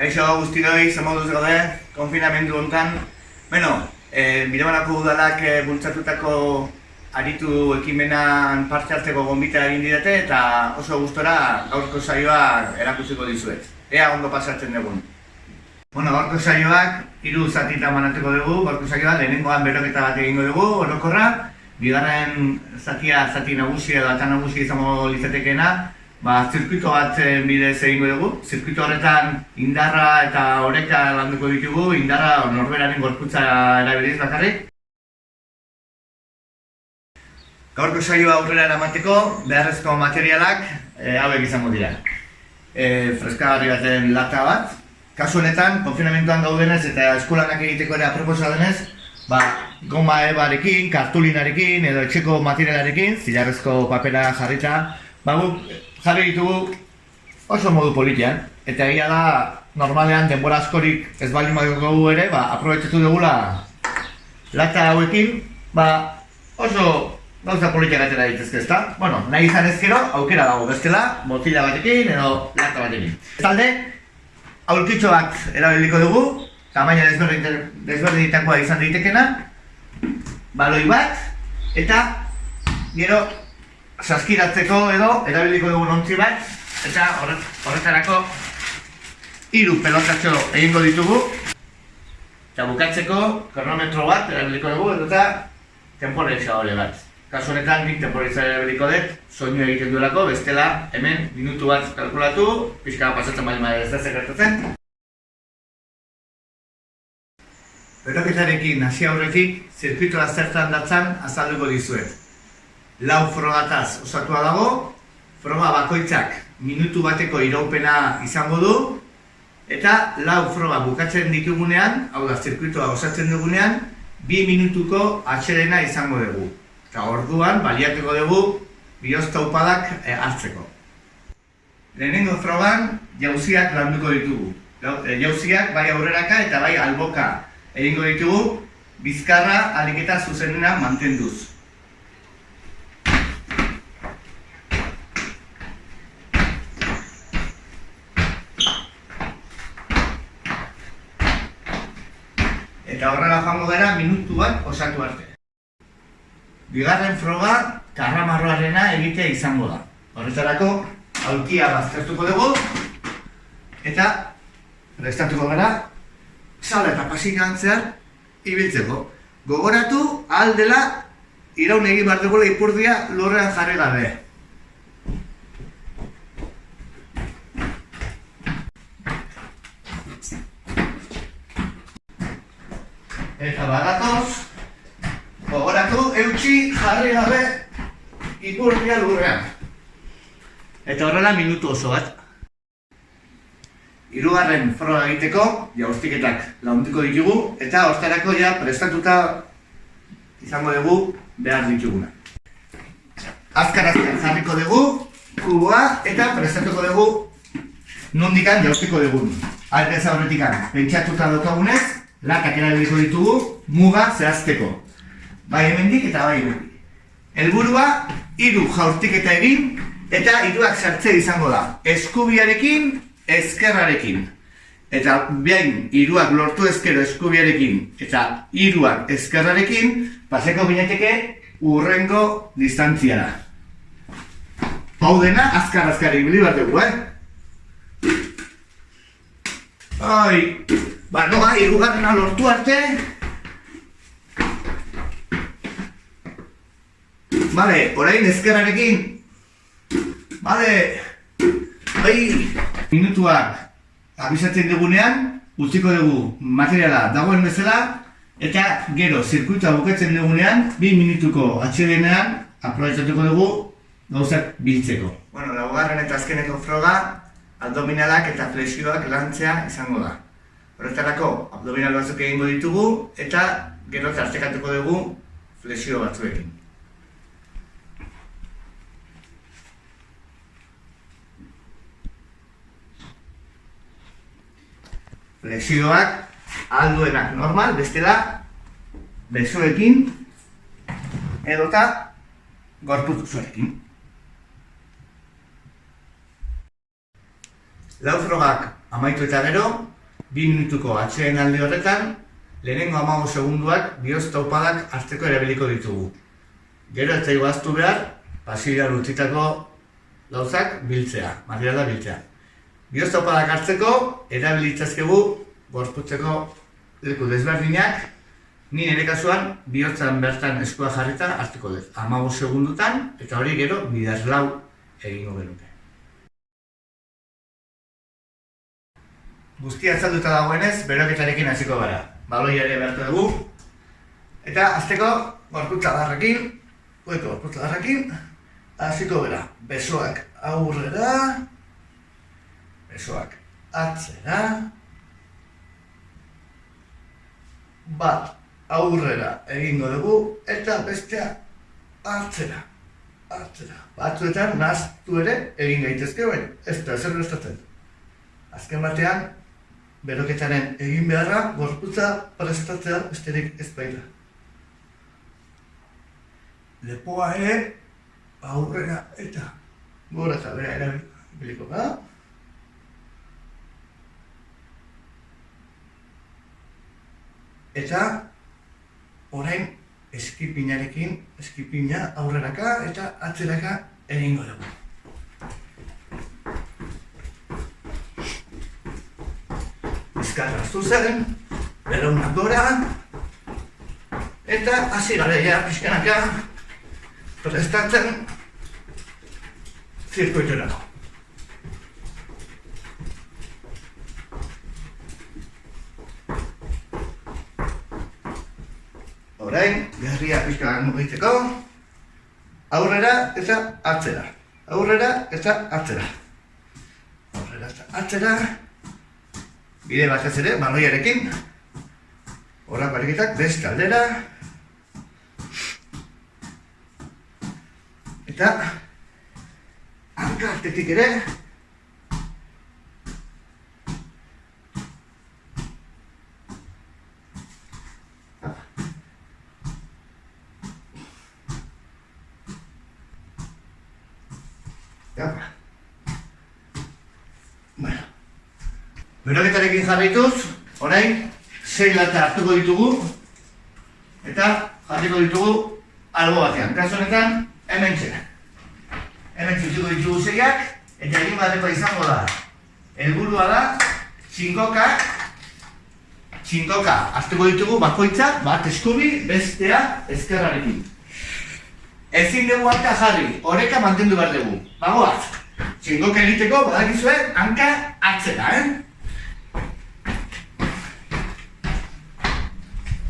Kaixo guztioi, zemoduz gaude, konfinamendu honetan. Bidemanako udalak bultzatutako aritu ekimenan parte hartzeko gonbita egin didate eta oso gustora gaurko saioa erakutsiko dizuet. Ea ondo pasatzen dugun. Gaurko saioak 3 zatitan banatuko dugu. Gaurko saioa lehenengoan beroketa bat egingo dugu, orokorra. Bigarren zatia, zati nagusi edo ata nagusi izango litzatekeena, zirkuito bat bidez egingo dugu. Zirkuito horretan indarra eta oreka landuko ditugu, indarra norberaren gorputza erabiliz bakarrik. Gaurko saioa aurrera eramateko beharrezko materialak hauek izango dira. Freskagarri baten lata bat. Kasu honetan, konfinamentuan gaudenez eta eskolanak egiteko ere aproposa denez, goma ebarekin, kartulinarekin edo etxeko materialarekin, zilarrezko papera jarrita, guk jarri ditugu oso modu politian. Eta egia da, normalean denbora askorik ez baldin badugu ere, aprobetxatu dugula lata hauekin, oso gauza politiak atera ditezke, ezta? Nahi izan ezkero, aukera dago bestela, botila batekin edo lata batekin. Talde, aulkitxo bat erabiliko dugu, tamaina desberdinetakoa izan daitekena, baloi bat, eta gero saskiratzeko edo erabiliko dugu ontzi bat, eta horretarako 3 pelotatxo egingo ditugu, eta bukatzeko kronometro bat erabiliko dugu, eta temporizadore bat. Kasu honetan nik temporizadore erabiliko dut, soinu egiten duelako, bestela hemen minutu bat kalkulatu, pixka pasatzen bali ez da zekartatzen. Beroketarekin hasi aurretik, zirkuitoa zertan datzan azalduko dizuet. 4 frogataz osatua dago, froga bakoitzak minutu bateko iraupena izango du, eta 4 froga bukatzen ditugunean, hau da zirkuitoa osatzen dugunean, 2 minutuko atsedena izango dugu. Eta orduan baliatuko dugu bihoztaupadak hartzeko. Lehenengo frogan jauziak landuko ditugu. Jauziak bai aurreraka eta bai alboka egingo ditugu, bizkarra ahalik eta zuzenena mantenduz. Eta horrela joango gara minutu bat osatu arte. Bigarren froga karramarroarena egitea izango da. Horretarako aulkia baztertuko dugu eta prestatuko gara sala eta pasikan zehar ibiltzeko. Gogoratu ahal dela iraun egin behar dugula ipurdia lurrean jarri gabe. Eta bagatoz, gogoratu eutxi jarri gabe ipurdia lurrean. Eta horrela minutu oso bat. 3. froga egiteko, jauztiketak launduko ditugu, eta horretarako prestatuta izango dugu behar dituguna. Azkar jarriko dugu, kuboa, eta prestatuko dugu nondikan jauztiko dugun. Aldez aurretikan, pentsatuta daukagunez, latak erabiliko ditugu muga zehazteko. Bai hemendik eta bai hemendik. Helburua 3 jaurtiketa egin eta 3ak sartzea izango da. Eskubiarekin, ezkerrarekin. Eta behin 3ak lortu ezkero eskubiarekin eta 3ak ezkerrarekin, paseko gineteke hurrengo distantziara. Hau dena azkar ibili bat dugu, noa, 3garrena lortu arte. Orain ezkerrarekin. Minutuak abisatzen dugunean, utziko dugu materiala dagoen bezala, eta gero zirkuitoa bukatzen dugunean, 2 minutuko atsedenean aprobetxatuko dugu gauzak biltzeko. 4. eta azkeneko froga, abdominalak eta flexioak lantzea izango da. Horretarako abdominal batzuk egingo ditugu eta gero tartekatuko dugu flexio batzuekin. Flexioak alduenak normal, bestela besoekin edota gorputz osoarekin. 4 frogak amaitu eta gero, 2 minutuko atseden aldi horretan, lehenengo 15 segunduak bihotz taupadak hartzeko erabiliko ditugu. Gero ez zaigu ahaztu behar, pasilloan utzitako gauzak biltzea, materiala biltzea. Bihotz taupadak hartzeko erabilitzazkegu gorputzeko leku desberdinak, ni nire kasuan bihotzan bertan eskua jarrita hartuko dut. 15 segundutan eta hori gero bider lau egingo genuke. Guztia azalduta dagoenez, beroketarekin hasiko gara. Baloia ere beharko dugu. Eta hasteko gorputz adarrekin, gorputz adarrekin, hasiko gara. Besoak aurrera, besoak atzera, bat aurrera egingo dugu eta bestea atzera. Batzuetan nahaztu ere egin gaitezke, ez da ezer prestatzen. Azken batean, beroketaren egin beharra gorputza prestatzea besterik ez baita. Lepoa ere aurrera eta gora eta bera erabiliko da. Eta orain eskipinarekin, eskipina aurreraka eta atzeraka egingo dugu. Bizkarra zuzen, belaunak gora, eta hasi gara pixkanaka prestatzen zirkuiturako. Orain, gerria pixkan mugitzeko, aurrera eta atzera. Aurrera eta atzera. Aurrera eta atzera. Bide batez ere, baloiarekin. Horrako ariketak beste aldera. Eta hanka artetik ere. Bueno. Beroketarekin jarraituz, orain 6 lata hartuko ditugu eta jarriko ditugu albo batean. Kasu honetan, hementxe. Hemen txutuko ditugu 6ak eta egin batekoa izango da. Helburua da, txinkoka hartuko ditugu bakoitza, bat eskubi, bestea ezkerrarekin. Ezin dugu hanka jarri, oreka mantendu behar dugu. Bagoaz, txinkoka egiteko, badakizue, hanka atzera,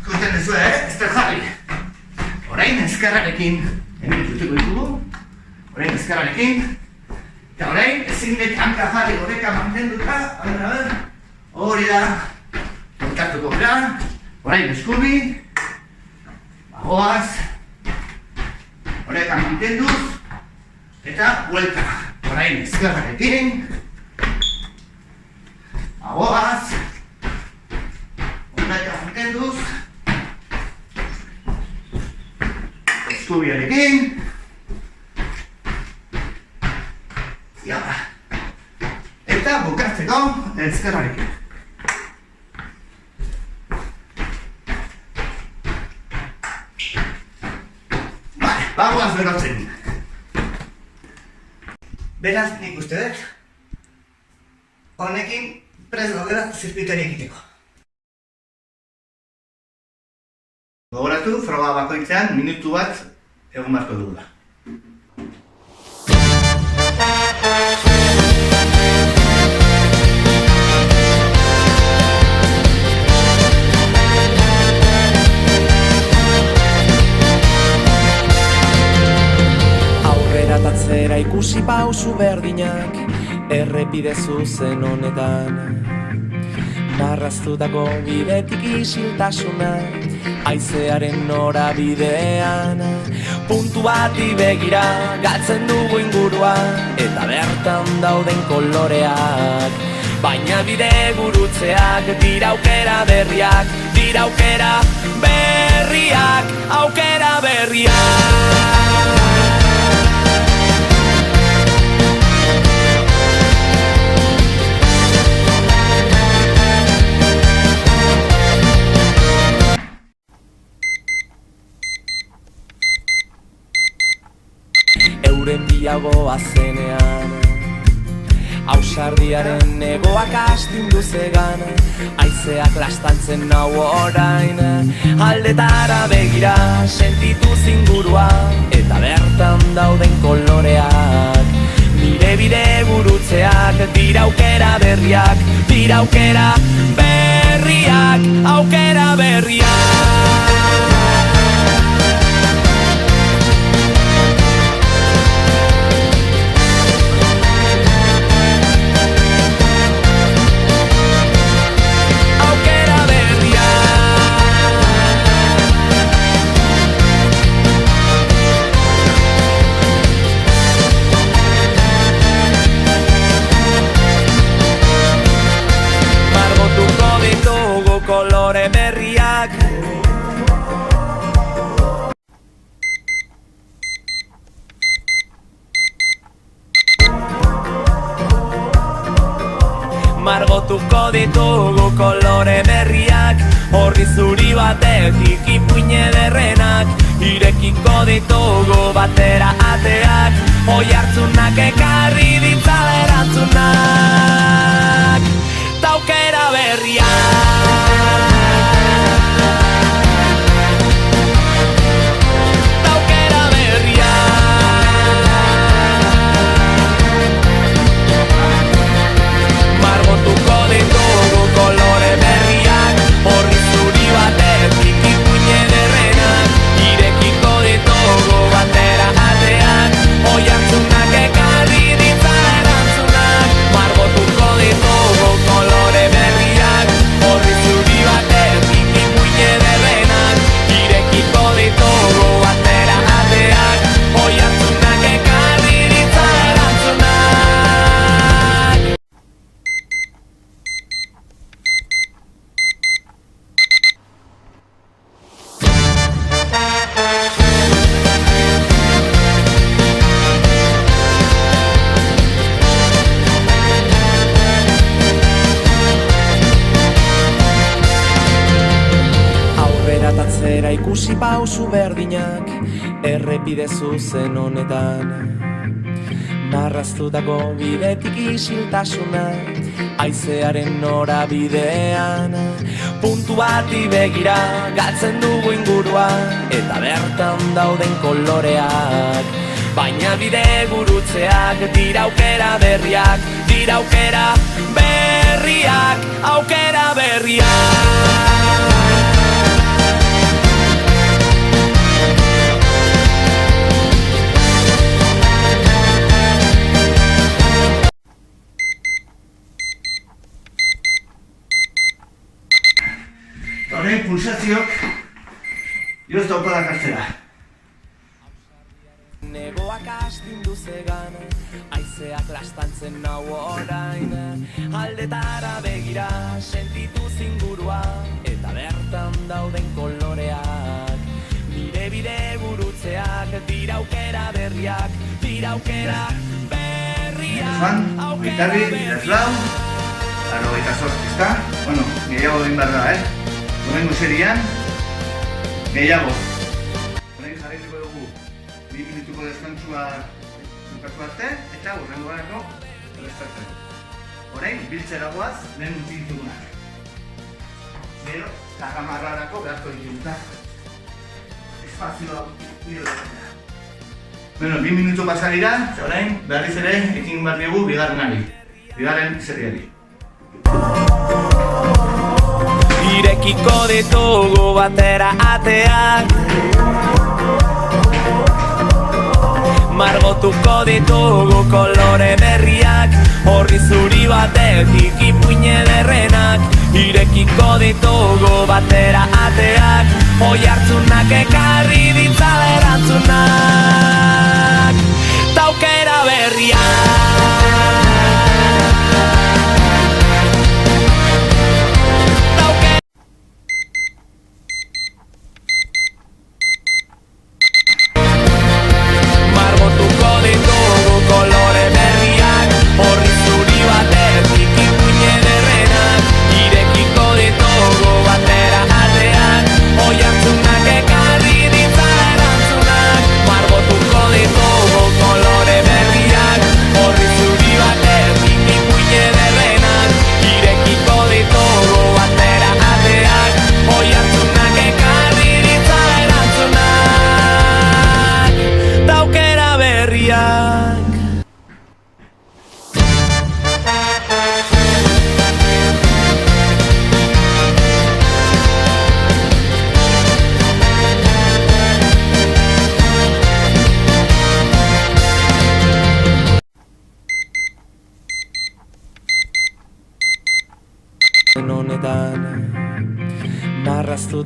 Ikusten duzue, ez jarri. Orain ezkerrarekin, hemen txutuko ditugu, orain ezkerrarekin, eta orain ezin dut hanka jarri, oreka mantenduta, hori da, kontaktuko gara, orain eskubi, bagoaz, oreka mantenduz, eta vuelta. Orain ezkerrarekin, bagoaz, oreka mantenduz, eskubiarekin, eta bukatzeko ezkerrarekin. Bagoaz berotzen. Beraz, nik uste dut, honekin prest gaudela zirkuitari egiteko. Gogoratu, froga bakoitzean minutu bat egun beharko dugula. Atzera ikusi pausu berdinak errepide zuzen honetan, marraztutako bidetik isiltasuna haizearen norabidean, puntu bati begira galtzen dugu ingurua eta bertan dauden koloreak, baina bide gurutzeak dira aukera berriak, dira aukera berriak, aukera berriak. euren biagoa zenean. Ausardiaren egoak astindu zegan, haizeak lastantzen nau orain. Aldetara begira sentitu zingurua, eta bertan dauden koloreak. Nire bide gurutzeak, dira aukera berriak, dira aukera berriak, aukera berriak. Kolore berriak margotuko ditugu kolore berriak, horri zuri batetik ipuine derrenak, irekiko ditugu batera ateak, oi hartzunak ekarri ditzala erantzunak, taukera berriak. Margotuko ditugu kolore berriak, horri zuri batetik ipuine derrenak, irekiko ditugu batera ateak, oi hartzunak ekarri ditzala erantzunak. Margotuko ditugu kolore berriak, horri zuri batetik ipuine derrenak, irekiko ditugu batera ateak, oi hartzunak ekarri ditzala erantzunak. Atzera ikusi pausu berdinak, errepide zuzen honetan. Marraztutako bidetik isiltasuna, haizearen norabidean. Puntu bati begira, galtzen dugu ingurua, eta bertan dauden koloreak. Baina bide gurutzeak, dira aukera berriak, dira aukera berriak, aukera berriak. Horrein pulsazioak joz daukadak hartzera. Negoak astindu zegan, haizeak lastantzen nau orain. Aldetara begira sentitu zingurua, eta bertan dauden koloreak. Nire bide gurutzeak, dira aukera berriak, dira aukera berriak, aukera berriak. Aro, eta ezta? Bueno, gehiago egin behar da, Horrengo serian, gehiago. Horrein jarraituko dugu 2 minutuko deskantzua bukatu arte, eta horrengo garako prestatzen. Horrein, biltzera goaz, lehen utzi ditugunak. Gero, kagamarrarako beharko ditugunak. Espazioa nire dut. Bueno, 2 minutu pasa dira, horrein, berriz ere, ekin behar dugu bigarrenari. Bigarren seriari. Irekiko ditugu batera ateak, margotuko ditugu kolore berriak, horri zuri batetik ipuine derrenak, irekiko ditugu batera ateak, oi hartzunak ekarri ditzala erantzunak, taukera berriak. Kolore berriak, horri zuri batetik ipuine derrenak, irekiko ditugu batera ateak, oi hartzunak ekarri ditzala erantzunak.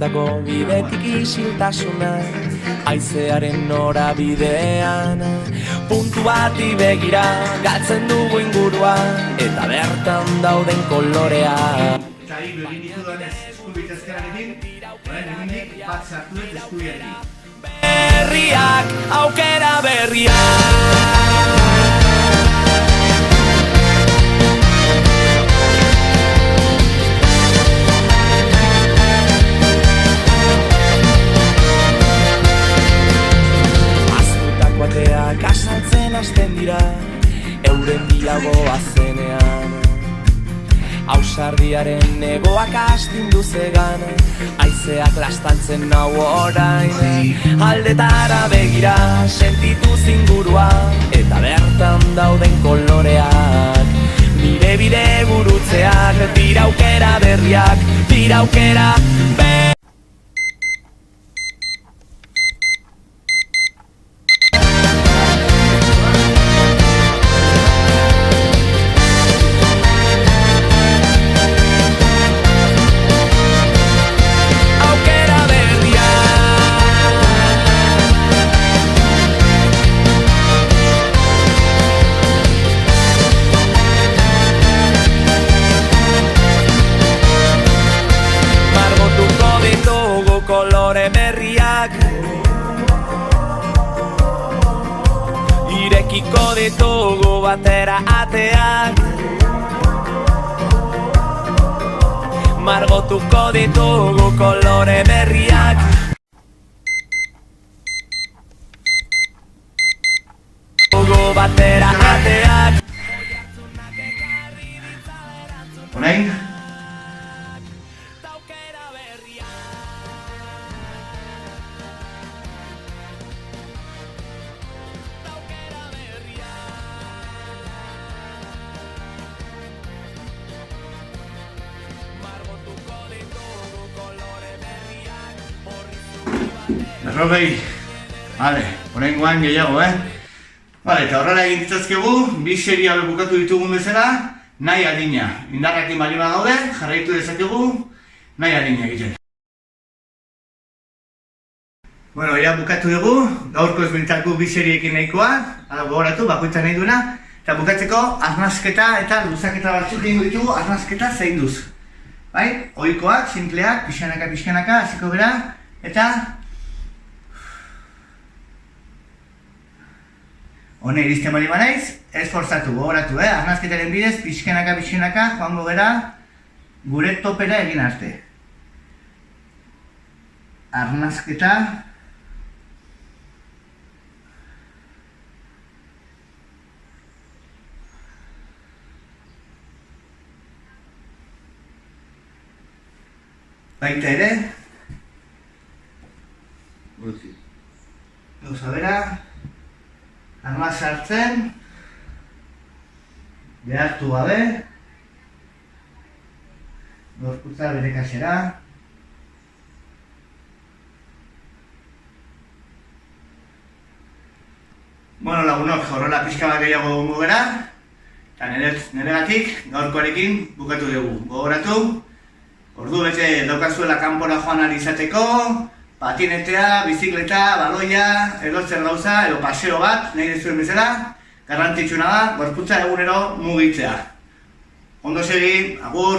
Ahaztutako bidetik isiltasuna, haizearen norabidean. Puntu bati begira galtzen dugu ingurua, eta bertan dauden kolorea. Eta hiru egin ditudanez eskubitezkerarekin, hemendik bat sartu dut eskubiarekin. Berriak, aukera berriak. Aztutako ateak asaltzen hasten dira, euren bilagoa zenean. Ausardiaren negoak astindu zegan, haizeak lastantzen nau orain. Aldetara begira sentitu zingurua, eta bertan dauden koloreak. Nire bide gurutzeak, dira aukera berriak, dira aukera berriak. Kolore berriak irekiko ditugu batera ateak, margotuko ditugu kolore berriak. Batera ateak. Orain, berrogei. Vale, oraingoan gehiago, Vale, eta horrela egin ditzazkegu, bi serie hauek bukatu ditugun bezala, nahi adina. Indarrakin bali badaude, jarraitu dezakegu, nahi adina egiten. Bueno, ja bukatu dugu, gaurko ez bintzako bi seriekin nahikoa, gogoratu, bakoitza nahi duena, eta bukatzeko arnasketa eta luzaketa batzuk egingo ditugu, arnasketa zeinduz. Bai, ohikoak, simpleak, pixkanaka, hasiko gara, eta hone iristen bali banaiz, ez forzatu, gogoratu, arnasketaren bidez, pixkanaka, joango gara, gure topera egin arte. Arnasketa. Baita ere. Gauza bera. Arma sartzen, behartu gabe, gorputza bere kasera. Bueno, lagunok, horrela pixka bat gehiago gongo gara, eta niregatik gaurkoarekin bukatu dugu. Gogoratu, ordu bete daukazuela kanpora joan ahal izateko, patinetea, bizikleta, baloia, edo zer gauza, edo paseo bat, nahi dezuen bezala, garrantzitsuna da, gorputza egunero mugitzea. Ondo segi, agur!